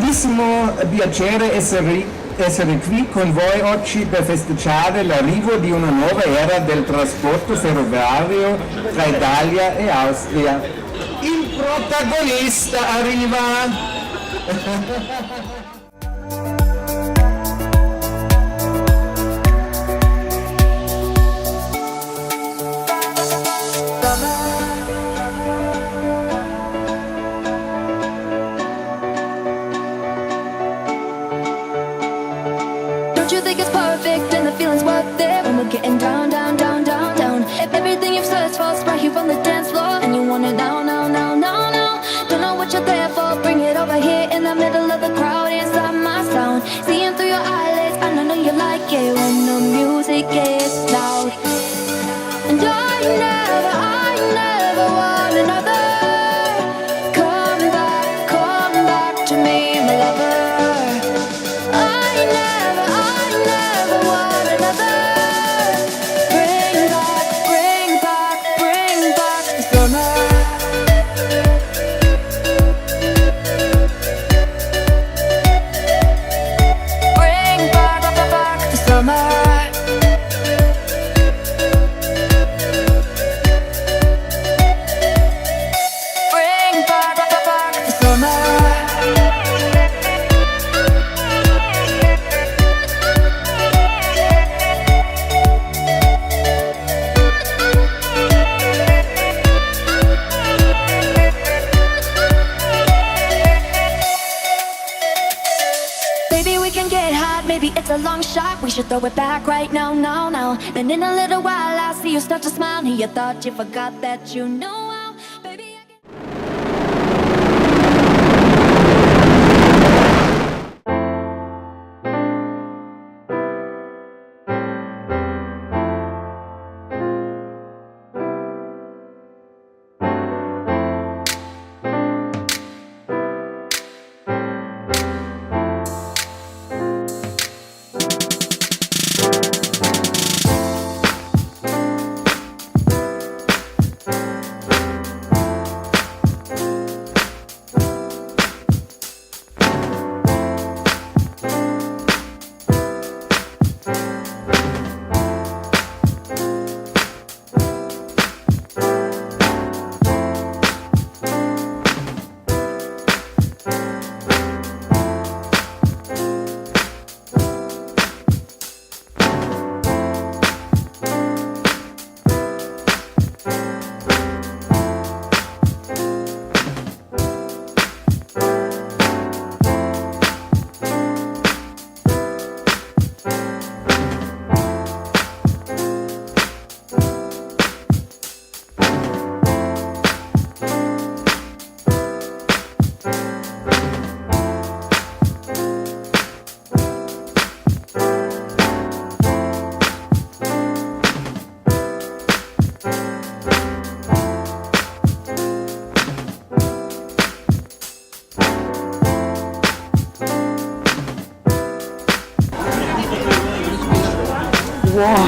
grandissimo piacere essere qui con voi oggi per festeggiare l'arrivo di una nuova era del trasporto ferroviario tra Italia e Austria. Il protagonista arriva! Don't you think it's perfect and the feeling's worth it when we're getting down, down, down, down, down? If everything you've searched for's right here on the dance floor and you want it now, now, now, now, now. Don't know what you're there for, bring it over here in the middle of the crowd inside my sound. Seeing through your eyelids, and I know you like it when the music gets loud. And I never want another. Come back to me, my lover. I never want another. Bring back the summer. Bring back the summer. Bring back the summer. Baby, we can get hot, maybe it's a long shot. We should throw it back right now, now, now. Then in a little while I'll see you start to smile. And you thought you forgot that you know how. Baby, I can... 와.